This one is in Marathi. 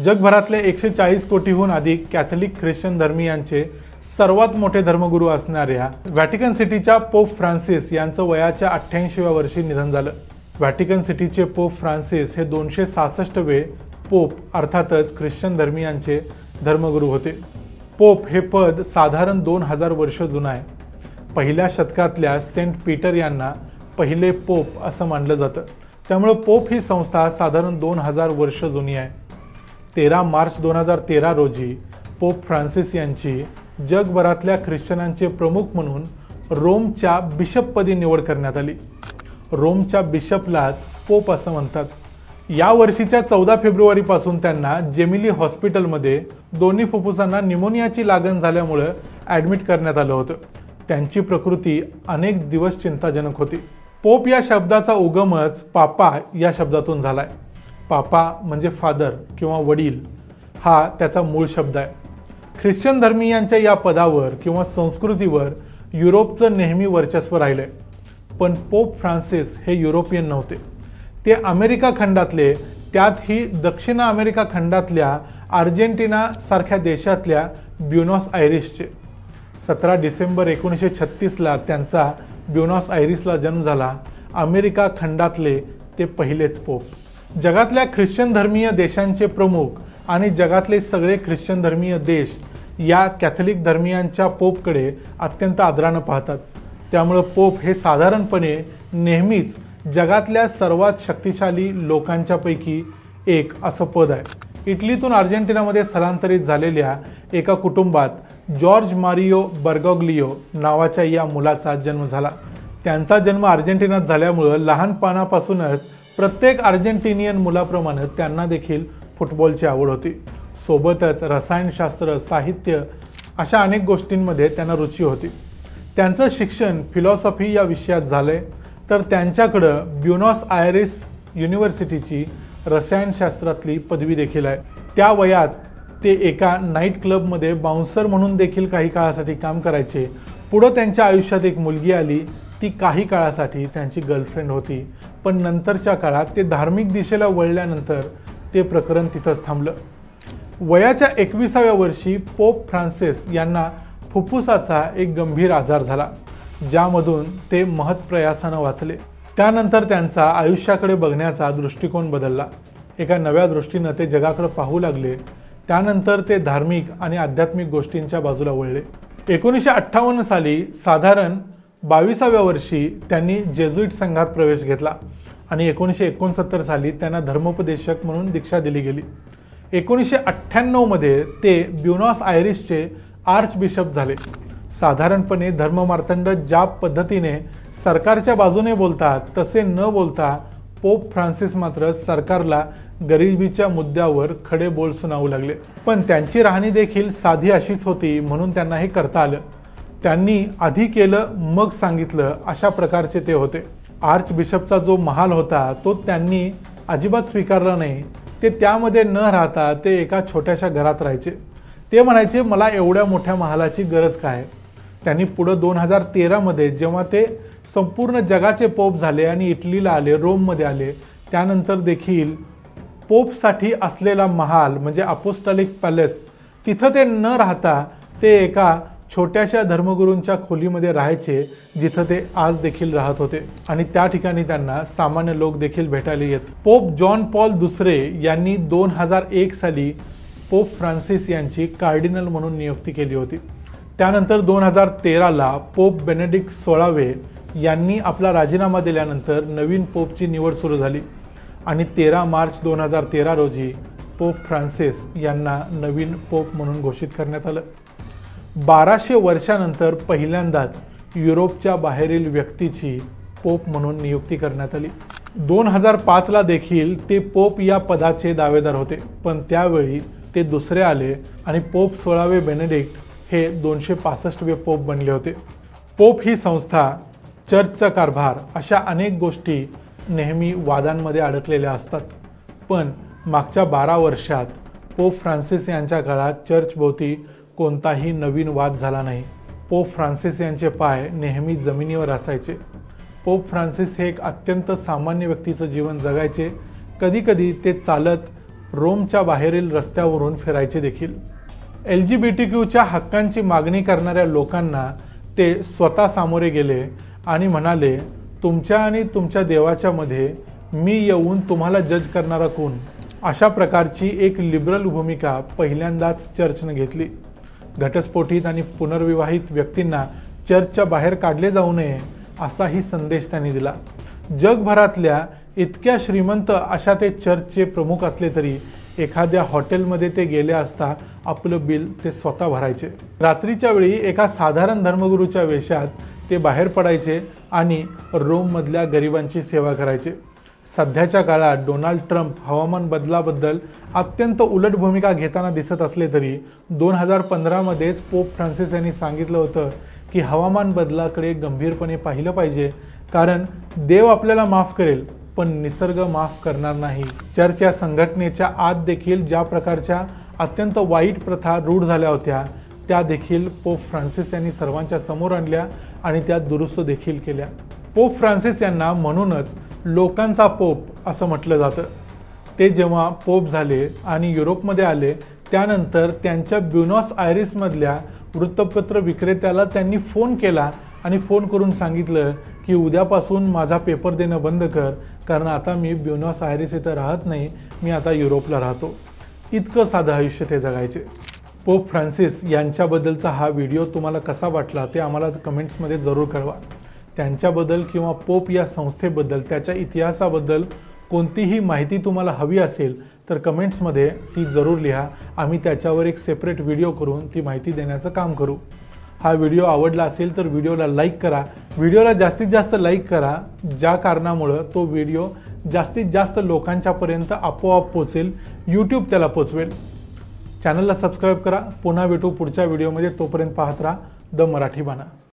जगभरातले 140 कोटीहून अधिक कॅथलिक ख्रिश्चन धर्मीयांचे सर्वात मोठे धर्मगुरू असणाऱ्या व्हॅटिकन सिटीच्या पोप फ्रान्सिस यांचं वयाच्या 88व्या वर्षी निधन झालं। व्हॅटिकन सिटीचे पोप फ्रान्सिस हे 266वे पोप अर्थातच ख्रिश्चन धर्मीयांचे धर्मगुरू होते। पोप हे पद साधारण 2000 वर्ष जुनं आहे। पहिल्या शतकातल्या सेंट पीटर यांना पहिले पोप असं मानलं जातं, त्यामुळे पोप ही संस्था साधारण 2000 वर्ष जुनी आहे। 13 मार्च 2013 रोजी पोप फ्रान्सिस यांची जगभरातल्या ख्रिश्चनांचे प्रमुख म्हणून रोमच्या बिशपपदी निवड करण्यात आली। रोमच्या बिशपलाच पोप असं म्हणतात। या वर्षीच्या 14 फेब्रुवारीपासून त्यांना जेमिली हॉस्पिटलमध्ये दोन्ही फुफ्फुसांना निमोनियाची लागण झाल्यामुळे ॲडमिट करण्यात आलं होतं। त्यांची प्रकृती अनेक दिवस चिंताजनक होती। पोप या शब्दाचा उगमच पापा या शब्दातून झालाय। पापा म्हणजे फादर किंवा वडील हा त्याचा मूळ शब्द आहे। ख्रिश्चन धर्मीयांच्या या पदावर किंवा संस्कृतीवर युरोपचं नेहमी वर्चस्व राहिलंय, पण पोप फ्रान्सिस हे युरोपियन नव्हते। ते अमेरिका खंडातले, त्यातही दक्षिण अमेरिका खंडातल्या अर्जेंटिना सारख्या देशातल्या ब्युनॉस आयरिसचे। 17 डिसेंबर 1936ला त्यांचा ब्युनॉस आयरिसला जन्म झाला। अमेरिका खंडातले ते पहिलेच पोप। जगातल्या ख्रिश्चन धर्मीय देशांचे प्रमुख आणि जगातले सगळे ख्रिश्चन धर्मीय देश या कॅथलिक धर्मीयांच्या पोपकडे अत्यंत आदरानं पाहतात। त्यामुळे पोप हे साधारणपणे नेहमीच जगातल्या सर्वात शक्तिशाली लोकांच्यापैकी एक असं पद आहे। इटलीतून अर्जेंटिनामध्ये स्थलांतरित झालेल्या एका कुटुंबात जॉर्ज मारियो बर्गोग्लियो नावाच्या या मुलाचा जन्म झाला। त्यांचा जन्म अर्जेंटिनात झाल्यामुळे लहानपणापासूनच प्रत्येक अर्जेंटिनियन मुलाप्रमाणे त्यांना देखील फुटबॉलची आवड होती। सोबतच रसायनशास्त्र, साहित्य अशा अनेक गोष्टींमध्ये त्यांना रुची होती। त्यांचं शिक्षण फिलॉसॉफी या विषयात झालंय, तर त्यांच्याकडं ब्युनॉस आयरिस युनिव्हर्सिटीची रसायनशास्त्रातली पदवी देखील आहे। त्या वयात ते एका नाईट क्लबमध्ये बाउन्सर म्हणून देखील काही काळासाठी काम करायचे। पुढं त्यांच्या आयुष्यात एक मुलगी आली, ती काही काळासाठी त्यांची गर्लफ्रेंड होती, पण नंतरच्या काळात ते धार्मिक दिशेला वळल्यानंतर ते प्रकरण तिथंच थांबलं। वयाच्या 21व्या वर्षी पोप फ्रान्सिस यांना फुफ्फुसाचा एक गंभीर आजार झाला, ज्यामधून ते महत्प्रयासानं वाचले। त्यानंतर त्यांचा आयुष्याकडे बघण्याचा दृष्टिकोन बदलला। एका नव्या दृष्टीनं ते जगाकडे पाहू लागले। त्यानंतर ते धार्मिक आणि आध्यात्मिक गोष्टींच्या बाजूला वळले। 1958 साली साधारण 22व्या वर्षी त्यांनी जेजुईट संघात प्रवेश घेतला आणि 1969 साली त्यांना धर्मोपदेशक म्हणून दीक्षा दिली गेली। 1998 मध्ये ते ब्युनॉस आयरिसचे आर्च बिशप झाले। साधारणपणे धर्ममार्तंड ज्या पद्धतीने सरकारच्या बाजूने बोलतात तसे न बोलता पोप फ्रान्सिस मात्र सरकारला गरिबीच्या मुद्द्यावर खडे बोल सुनावू लागले। पण त्यांची राहणी देखील साधी अशीच होती, म्हणून त्यांना हे करता आलं। त्यांनी आधी केलं मग सांगितलं अशा प्रकारचे ते होते। आर्च बिशपचा जो महाल होता तो त्यांनी अजिबात स्वीकारला नाही। ते त्यामध्ये न राहता ते एका छोट्याशा घरात राहायचे। ते म्हणायचे, मला एवढ्या मोठ्या महालाची गरज काय। त्यांनी पुढे 2013 मध्ये जेव्हा ते संपूर्ण जगाचे पोप झाले आणि इटलीला आले, रोममध्ये आले, त्यानंतर देखील पोपसाठी असलेला महाल म्हणजे अपोस्टॉलिक पॅलेस, तिथं ते न राहता ते एका छोट्याशा धर्मगुरूंच्या खोलीमध्ये राहायचे, जिथं ते आज देखील राहत होते आणि त्या ठिकाणी त्यांना सामान्य लोक देखील भेटायला येत। पोप जॉन पॉल दुसरे यांनी 2001 साली पोप फ्रान्सिस यांची कार्डिनल म्हणून नियुक्ती केली होती। त्यानंतर 2013ला पोप बेनेडिक्ट 16वे यांनी आपला राजीनामा दिल्यानंतर नवीन पोपची निवड सुरू झाली आणि 13 मार्च 2013 रोजी पोप फ्रान्सिस यांना नवीन पोप म्हणून घोषित करण्यात आलं। 1200 वर्षानंतर पहिल्यांदाच युरोपच्या बाहेरील व्यक्तीची पोप म्हणून नियुक्ती करण्यात आली। 2005ला देखील ते पोप या पदाचे दावेदार होते, पण त्यावेळी ते दुसरे आले आणि पोप 16वे बेनेडिक्ट हे 265वे पोप बनले होते। पोप ही संस्था, चर्चचा कारभार अशा अनेक गोष्टी नेहमी वादांमध्ये अडकलेल्या असतात, पण मागच्या 12 वर्षात पोप फ्रान्सिस यांच्या काळात चर्चभोवती कोणताही नवीन वाद झाला नाही। पोप फ्रान्सिस यांचे पाय नेहमी जमिनीवर असायचे। पोप फ्रान्सिस हे एक अत्यंत सामान्य व्यक्तीचं जीवन जगायचे। कधीकधी ते चालत रोमच्या बाहेरील रस्त्यावरून फिरायचे देखील। LGBTQच्या हक्कांची मागणी करणाऱ्या लोकांना ते स्वतः सामोरे गेले आणि म्हणाले, तुमच्या आणि तुमच्या देवाच्या मध्ये मी येऊन तुम्हाला जज करणारा कोण? अशा प्रकारची एक लिबरल भूमिका पहिल्यांदाच चर्चने घेतली। घटस्फोटित आणि पुनर्विवाहित व्यक्तींना चर्चच्या बाहेर काढले जाऊ नये असाही संदेश त्यांनी दिला। जगभरातल्या इतक्या श्रीमंत अशा ते चर्चचे प्रमुख असले तरी एखाद्या हॉटेलमध्ये ते गेले असता आपलं बिल ते स्वतः भरायचे। रात्रीच्या वेळी एका साधारण धर्मगुरूच्या वेशात ते बाहेर पडायचे आणि रोममधल्या गरिबांची सेवा करायचे। सध्याच्या काळात डोनाल्ड ट्रम्प हवामान बदलाबद्दल अत्यंत उलट भूमिका घेताना दिसत असले तरी 2015 मध्येच पोप फ्रान्सिस यांनी सांगितलं होतं की हवामान बदलाकडे गंभीरपणे पाहिलं पाहिजे, कारण देव आपल्याला माफ करेल पण निसर्ग माफ करणार नाही। चर्च या संघटनेच्या आत देखील ज्या प्रकारच्या अत्यंत वाईट प्रथा रूढ झाल्या होत्या त्या देखील पोप फ्रान्सिस यांनी सर्वांच्या समोर आणल्या आणि त्या दुरुस्त देखील केल्या। पोप फ्रान्सिस यांना म्हणूनच लोकांचा पोप असं म्हटलं जातं। ते जेव्हा पोप झाले आणि युरोपमध्ये आले त्यानंतर त्यांच्या ब्युनॉस आयरिसमधल्या वृत्तपत्र विक्रेत्याला त्यांनी फोन केला आणि फोन करून सांगितलं की उद्यापासून माझा पेपर देणं बंद कर, कारण आता मी ब्युनॉस आयरिस इथं राहत नाही, मी आता युरोपला राहतो। इतकं साधं आयुष्य ते जगायचे। पोप फ्रान्सिस यांच्याबद्दलचा हा व्हिडिओ तुम्हाला कसा वाटला ते आम्हाला कमेंट्समध्ये जरूर कळवा। त्यांच्याबद्दल किंवा पोप या संस्थेबद्दल, त्याच्या इतिहासाबद्दल कोणतीही माहिती तुम्हाला हवी असेल तर कमेंट्समध्ये ती जरूर लिहा। आम्ही त्याच्यावर एक सेपरेट व्हिडिओ करून ती माहिती देण्याचं काम करू। हा व्हिडिओ आवडला असेल तर व्हिडिओला लाईक करा, व्हिडिओला जास्तीत जास्त लाईक करा, ज्या कारणामुळे तो व्हिडिओ जास्तीत जास्त लोकांच्यापर्यंत आपोआप पोहोचेल, यूट्यूब त्याला पोचवेल। चॅनलला सबस्क्राईब करा। पुन्हा भेटू पुढच्या व्हिडिओमध्ये, तोपर्यंत पाहत राहा द मराठी बाणा।